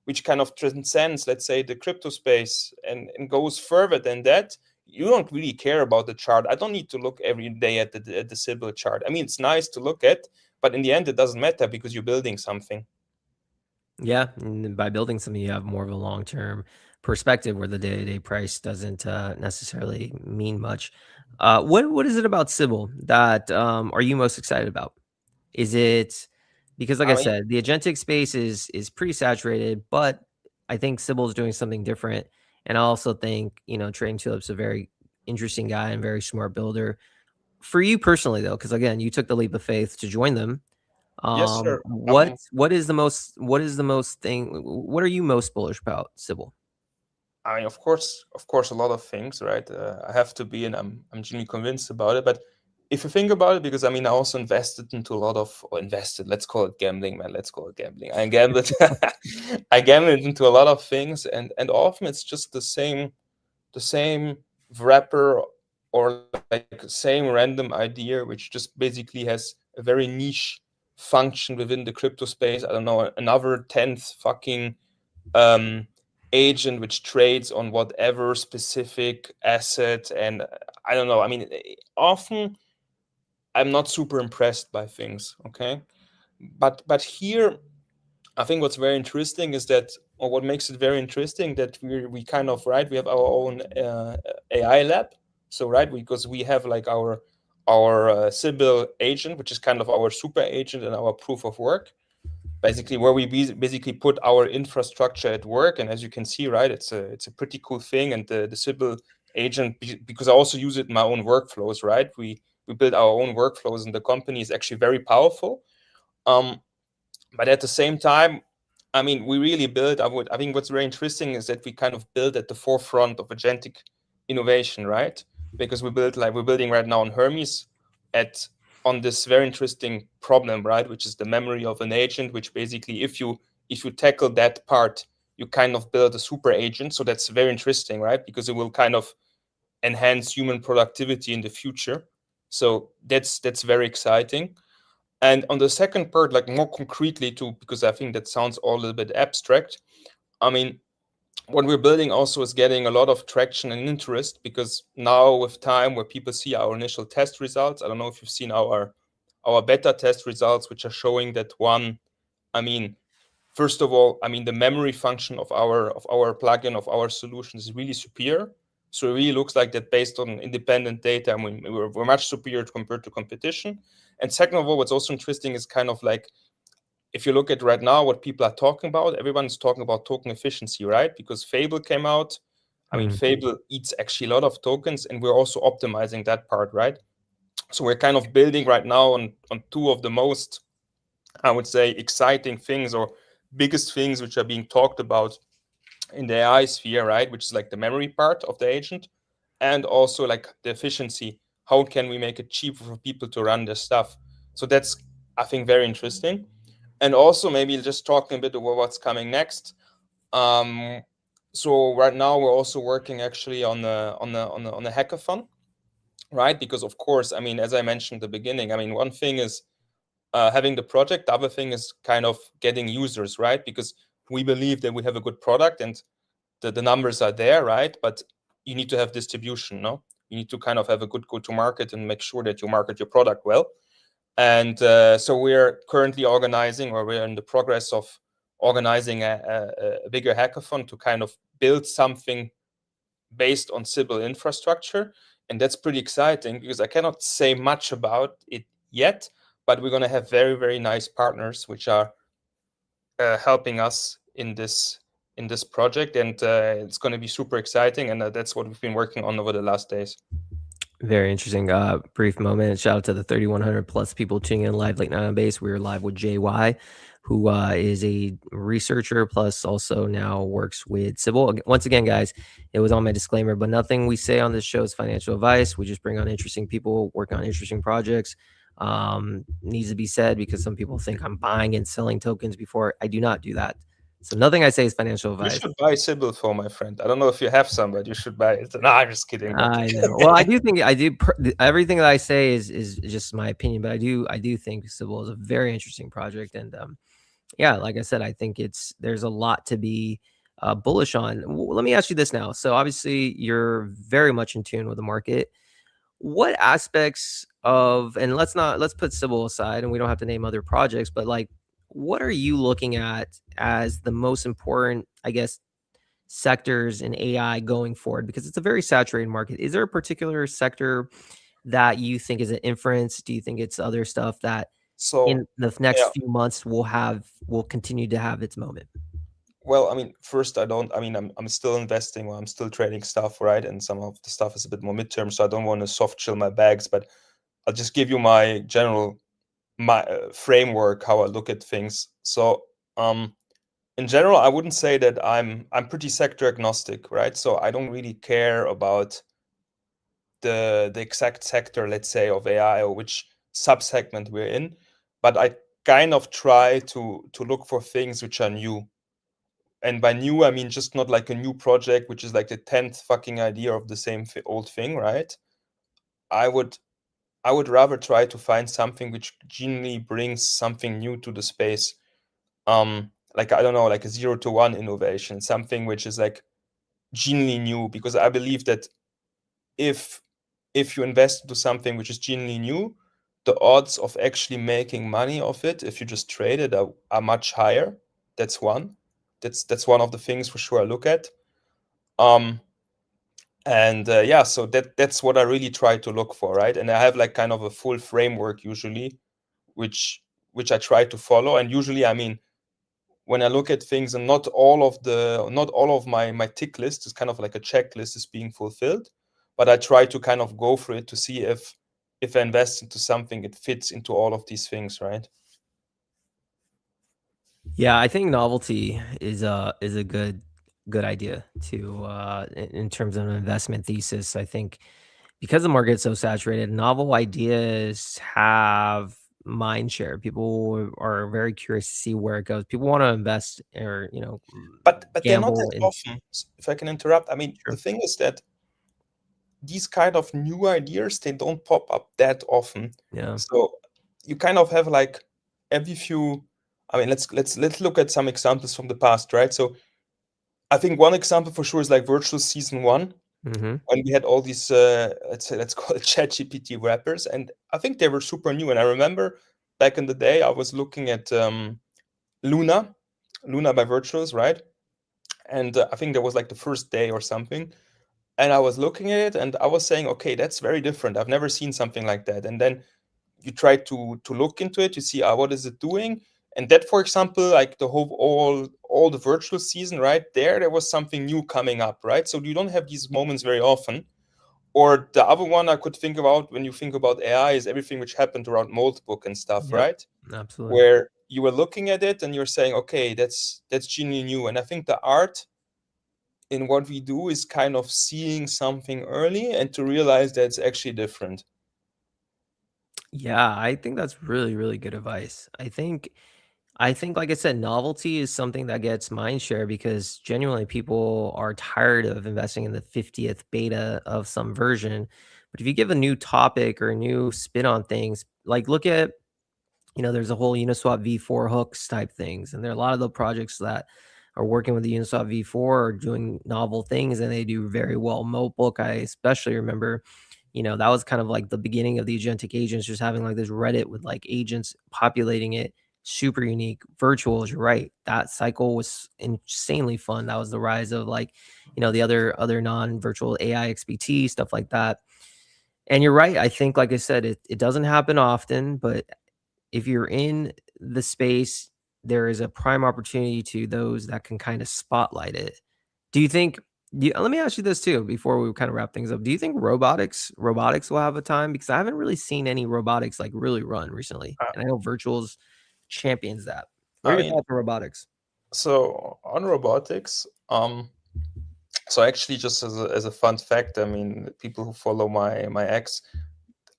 which kind of transcends, let's say, the crypto space, and goes further than that, you don't really care about the chart. I don't need to look every day at the Sybil chart. I mean, it's nice to look at, but in the end, it doesn't matter because you're building something. Yeah, and by building something, you have more of a long-term perspective where the day-to-day price doesn't necessarily mean much. What is it about Sybil that are you most excited about? Is it because, like I I mean, said, the agentic space is pretty saturated, but I think Sybil is doing something different, and I also think Trading Tulip's a very interesting guy and very smart builder. For you personally, though, because again, you took the leap of faith to join them. yes, sir. What are you most bullish about, Sybil? I mean, of course, a lot of things, right? I have to be, and I'm genuinely convinced about it. But if you think about it, because I mean, I also invested into a lot of, or invested, let's call it gambling, man. Let's call it gambling. I gambled, I gambled into a lot of things, and often it's just the same wrapper, or like same random idea, which just basically has a very niche function within the crypto space. I don't know, another 10th fucking um, agent which trades on whatever specific asset. And I don't know. I mean, often I'm not super impressed by things. Okay, but here I think what's very interesting is that, or what makes it very interesting, that we kind of, right, we have our own AI lab. So right, because we have like our Sybil agent, which is kind of our super agent and our proof of work, basically where we basically put our infrastructure at work. And as you can see, right, it's a pretty cool thing. And the Sybil agent, because I also use it in my own workflows, right, we build our own workflows, and the company is actually very powerful. um but at the same time, I mean, we really build. I think what's very interesting is that we kind of build at the forefront of agentic innovation, right? Because we're building right now on Hermes, at on this very interesting problem, right? Which is the memory of an agent. Which basically, if you tackle that part, you kind of build a super agent. So that's very interesting, right? Because it will kind of enhance human productivity in the future. So that's very exciting. And on the second part, like more concretely too, because I think that sounds all a little bit abstract. I mean, what we're building also is getting a lot of traction and interest, because now with time, where people see our initial test results, I don't know if you've seen our beta test results, which are showing that one, I mean, first of all, I mean, the memory function of our plugin, of our solution, is really superior. So it really looks like that, based on independent data, I mean, we're much superior compared to competition. And second of all, what's also interesting is kind of like, if you look at right now what people are talking about, everyone's talking about token efficiency, right? Because Fable came out. I mean, Hmm. Fable eats actually a lot of tokens, and we're also optimizing that part, right? So we're kind of building right now on two of the most, I would say, exciting things, or biggest things, which are being talked about in the AI sphere, right? Which is like the memory part of the agent, and also like the efficiency. How can we make it cheaper for people to run their stuff? So that's, I think, very interesting. And also maybe just talking a bit about what's coming next. Um, so right now we're also working actually on a hackathon, right? Because of course, I mean, as I mentioned at the beginning, I mean, one thing is having the project. The other thing is kind of getting users, right? Because we believe that we have a good product, and the numbers are there, right? But you need to have distribution, no? You need to kind of have a good go-to-market and make sure that you market your product well. And so we're currently organizing, or we're in the progress of organizing a bigger hackathon to kind of build something based on Sybil infrastructure. And that's pretty exciting, because I cannot say much about it yet, but we're going to have very, very nice partners which are helping us in this project, and it's going to be super exciting, and that's what we've been working on over the last days. Very interesting. Brief moment. Shout out to the 3,100 plus people tuning in live late night on base. We were live with JY, who is a researcher plus also now works with Sybil. Once again, guys, it was on my disclaimer, but nothing we say on this show is financial advice. We just bring on interesting people working on interesting projects. Needs to be said because some people think I'm buying and selling tokens before. I do not do that. So nothing I say is financial You advice. should buy Sybil for my friend. I don't know if you have some, but you should buy it. No, I'm just kidding. I know. Well, I do think everything that I say is just my opinion, but I do think Sybil is a very interesting project, and yeah, like I said, I think there's a lot to be bullish on. Let me ask you this now. So obviously, you're very much in tune with the market. What aspects of, and let's put Sybil aside, and we don't have to name other projects, but like, what are you looking at as the most important, I guess, sectors in AI going forward? Because it's a very saturated market. Is there a particular sector that you think is an inference? Do you think it's other stuff that So in the next yeah, few months will continue to have its moment? well, I mean, first, I'm still investing, or I'm still trading stuff, right? And some of the stuff is a bit more midterm, so I don't want to soft chill my bags, but I'll just give you my general framework, how I look at things. So, in general, I wouldn't say that I'm pretty sector agnostic, right? So I don't really care about the exact sector, let's say, of AI, or which subsegment we're in, but I kind of try to look for things which are new. And by new, I mean just not like a new project, which is like the 10th fucking idea of the same old thing, right? I would I would rather try to find something which genuinely brings something new to the space. Like, I don't know, like a 0 to 1 innovation, something which is like genuinely new, because I believe that if you invest into something which is genuinely new, the odds of actually making money of it, if you just trade it, are much higher. That's one. That's one of the things for sure I look at. Um, and yeah, so that's what I really try to look for, right? And I have like kind of a full framework usually, which I try to follow. And usually, I mean, when I look at things, and not all of my tick list is kind of like a checklist is being fulfilled, but I try to kind of go for it to see if I invest into something, it fits into all of these things, right? Yeah, I think novelty is a good idea to in terms of an investment thesis. I think because the market's so saturated, novel ideas have mind share. People are very curious to see where it goes. People want to invest or But they're not gamble that in. often. If I can interrupt, I mean, the Sure. thing is that these kind of new ideas, they don't pop up that often. Yeah. So you kind of have like every few. I mean, let's look at some examples from the past, right? So I think one example for sure is like Virtual Season 1, Mm-hmm. when we had all these let's call it ChatGPT wrappers, and I think they were super new. And I remember back in the day, I was looking at Luna, Luna by Virtuals, right? And I think that was like the first day or something. And I was looking at it, and I was saying, okay, that's very different. I've never seen something like that. And then you try to look into it, you see what is it doing. And that, for example, like the whole all the virtual season, right there was something new coming up, right? So you don't have these moments very often. Or the other one I could think about when you think about AI is everything which happened around Moldbook and stuff, Yep. right? Absolutely. Where you were looking at it and you're saying, okay, that's genuinely new. And I think the art in what we do is kind of seeing something early and to realize that it's actually different. Yeah, I think that's really, really good advice. I think, like I said, novelty is something that gets mind share because genuinely people are tired of investing in the 50th beta of some version. But if you give a new topic or a new spin on things, like look at, there's a whole Uniswap v4 hooks type things. And there are a lot of the projects that are working with the Uniswap v4 are doing novel things and they do very well. Motebook, I especially remember, that was kind of like the beginning of the agentic agents, just having like this Reddit with like agents populating it. Super unique. Virtuals, you're right. That cycle was insanely fun. That was the rise of like, the other non-virtual AI XBT, stuff like that. And you're right. I think, like I said, it doesn't happen often, but if you're in the space, there is a prime opportunity to those that can kind of spotlight it. Do you think let me ask you this too before we kind of wrap things up. Do you think robotics will have a time? Because I haven't really seen any robotics like really run recently. Uh, And I know Virtuals champions that. What are I your mean, thoughts on robotics? so on robotics, so actually, just as a fun fact, I mean, people who follow my ex,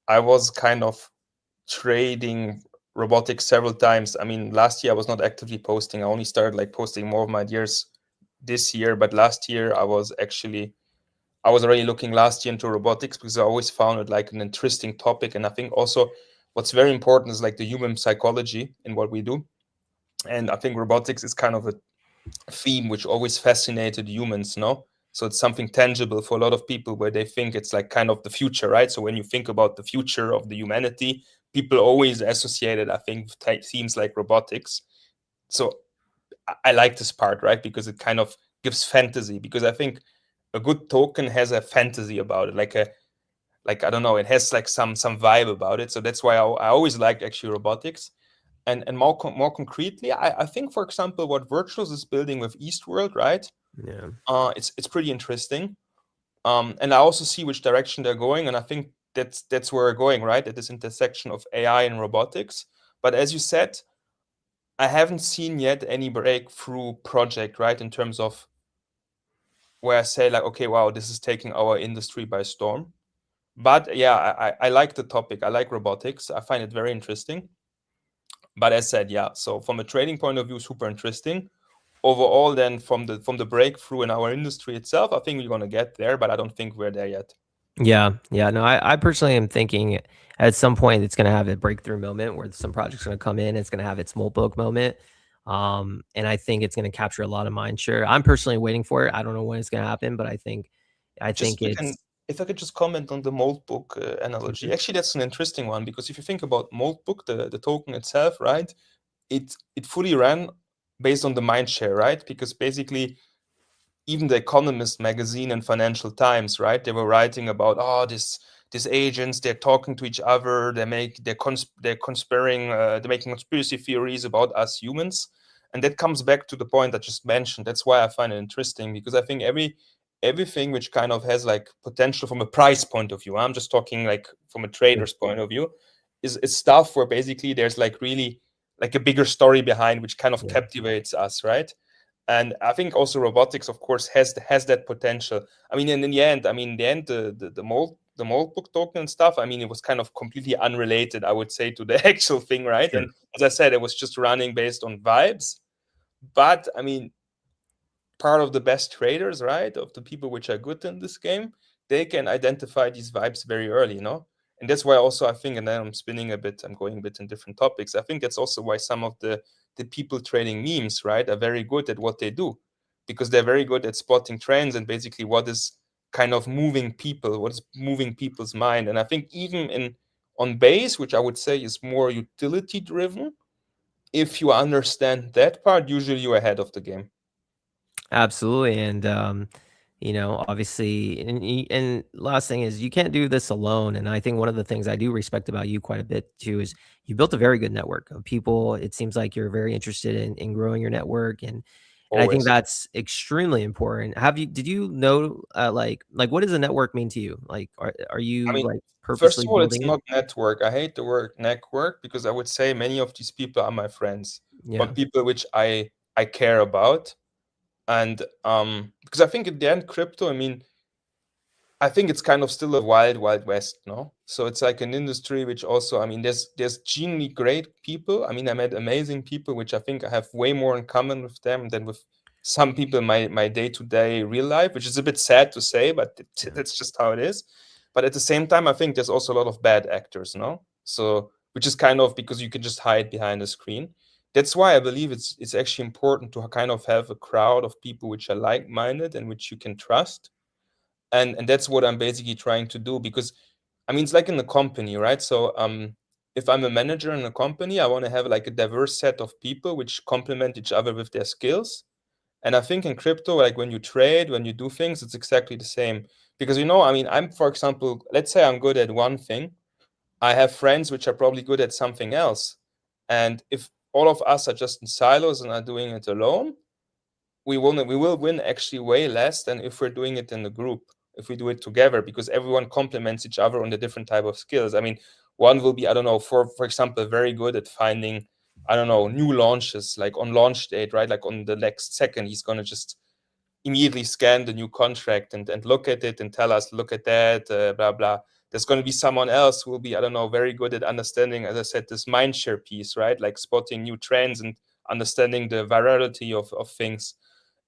I was kind of trading robotics several times. I mean, last year I was not actively posting. I only started like posting more of my ideas this year, but last year I was already looking last year into robotics because I always found it like an interesting topic. And I think also what's very important is like the human psychology in what we do. And I think robotics is kind of a theme which always fascinated humans, no? So it's something tangible for a lot of people where they think it's like kind of the future, right? So when you think about the future of the humanity, people always associate it, I think, with themes like robotics. So I like this part, right? Because it kind of gives fantasy. Because I think a good token has a fantasy about it, like I don't know, it has like some vibe about it. So that's why I always liked actually robotics. And more concretely, I think, for example, what Virtuals is building with Eastworld, right? Yeah. It's pretty interesting. And I also see which direction they're going, and I think that's where we're going, right? At this intersection of AI and robotics. But as you said, I haven't seen yet any breakthrough project, right, in terms of where I say like, okay, wow, this is taking our industry by storm. But yeah, I like the topic. I like robotics. I find it very interesting. But as said, yeah. So from a trading point of view, super interesting. Overall, then from the breakthrough in our industry itself, I think we're gonna get there, but I don't think we're there yet. Yeah, yeah. No, I personally am thinking at some point it's going to have a breakthrough moment where some project's going to come in. It's going to have its book moment, and I think it's going to capture a lot of mind share. I'm personally waiting for it. I don't know when it's going to happen, but I Just think you can, it's if I could just comment on the mold book analogy. Mhm. Actually, that's an interesting one because if you think about mold book, the token itself, right? It fully ran based on the mind share, right? Because basically even the Economist magazine and Financial Times, right? They were writing about these agents, they're talking to each other, they're conspiring, they're making conspiracy theories about us humans, and that comes back to the point I just mentioned. That's why I find it interesting because I think everything which kind of has like potential from a price point of view, I'm just talking like from a Sure. trader's point of view, is stuff where basically there's like really like a bigger story behind which kind of Yeah, captivates us, right? And I think also robotics, of course, has that potential. I mean, and in the end, the mold book token and stuff. I mean, it was kind of completely unrelated, I would say, to the actual thing, right? sure. And as I said, it was just running based on vibes. But I mean, part of the best traders, right, of the people which are good in this game, they can identify these vibes very early, you know. And that's why also I think, and then I'm spinning a bit, I'm going a bit in different topics. I think that's also why some of the people trading memes, right, are very good at what they do, because they're very good at spotting trends and basically what is kind of moving people, what is moving people's mind. And I think even in on base, which I would say is more utility driven, if you understand that part, usually you're ahead of the game. Absolutely, and, obviously and last thing is you can't do this alone, and I think one of the things I do respect about you quite a bit too is you built a very good network of people. It seems like you're very interested in growing your network, and I think Always. that's extremely important. Did you know, like, what does a network mean to you? Like, are I you, mean, like, first purposely of all, it's building it? not network. I hate the word network because I would say many of these people are my friends, Yeah, but people which I care about. And because I think at the end, crypto, I mean, I think it's kind of still a wild, wild west, no? So it's like an industry which also, I mean, there's genuinely great people. I mean, I met amazing people, which I think I have way more in common with them than with some people in my day-to-day real life, which is a bit sad to say, but yeah, that's just how it is. But at the same time, I think there's also a lot of bad actors, no? So which is kind of because you can just hide behind a screen. That's why I believe it's actually important to kind of have a crowd of people which are like-minded and which you can trust, and that's what I'm basically trying to do. Because I mean, it's like in a company, right? So if I'm a manager in a company, I want to have like a diverse set of people which complement each other with their skills. And I think in crypto, like when you trade, when you do things, it's exactly the same. Because I mean, I'm, for example, let's say I'm good at one thing, I have friends which are probably good at something else. And all of us are just in silos and are doing it alone, we will win actually way less than if we're doing it in a group, if we do it together, because everyone complements each other on the different type of skills. I mean, one will be, I don't know, for example, very good at finding, I don't know, new launches, like on launch date, right? Like on the next second, he's going to just immediately scan the new contract and look at it and tell us, look at that, blah, blah. There's going to be someone else who will be, I don't know, very good at understanding, as I said, this mindshare piece, right? Like spotting new trends and understanding the virality of things.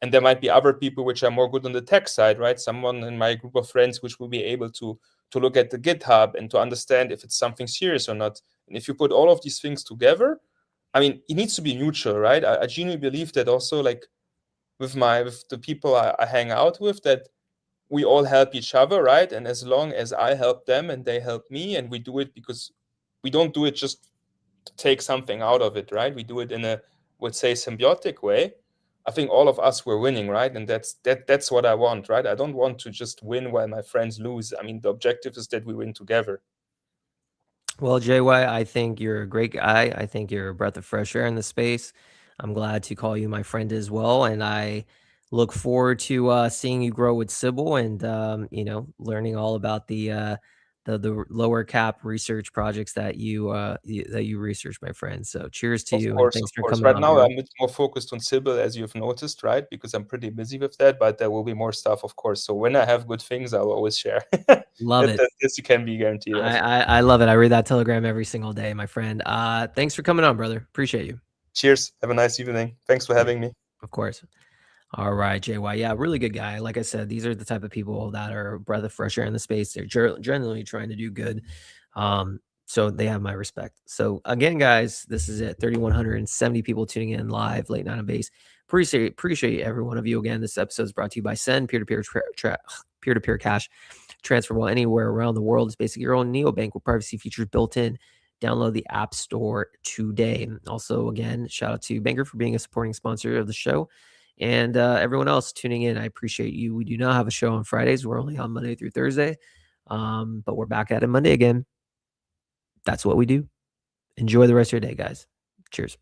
And there might be other people which are more good on the tech side, right? Someone in my group of friends which will be able to look at the GitHub and to understand if it's something serious or not. And if you put all of these things together, I mean, it needs to be mutual, right? I genuinely believe that also, like with the people I hang out with, that we all help each other, right? And as long as I help them and they help me, and we do it because we don't do it just to take something out of it, right? We do it in a, would say, symbiotic way. I think all of us were winning, right? And that's what I want, right? I don't want to just win while my friends lose. I mean, the objective is that we win together. Well, JY, I think you're a great guy. I think you're a breath of fresh air in the space. I'm glad to call you my friend as well, and I look forward to seeing you grow with Sybil and learning all about the lower cap research projects that you research, my friend. So, cheers to you, and thanks Of for course. coming Right on, now, bro. I'm a bit more focused on Sybil, as you've noticed, right? Because I'm pretty busy with that, but there will be more stuff, of course. So when I have good things, I'll always share. Love it. This you can be guaranteed of. I love it. I read that telegram every single day, my friend. Thanks for coming on, brother. Appreciate you. Cheers. Have a nice evening. Thanks for having me. Of course. All right, JY. Yeah, really good guy. Like I said, these are the type of people that are a breath of fresh air in the space. They're generally trying to do good. So they have my respect. So again, guys, this is it. 3,170 people tuning in live, late night on base. Appreciate every one of you. Again, this episode is brought to you by Send, peer-to-peer cash transferable anywhere around the world. It's basically your own neobank with privacy features built in. Download the App Store today. Also, again, shout out to Banker for being a supporting sponsor of the show. And everyone else tuning in, I appreciate you. We do not have a show on Fridays. We're only on Monday through Thursday. But we're back at it Monday again. That's what we do. Enjoy the rest of your day, guys. Cheers.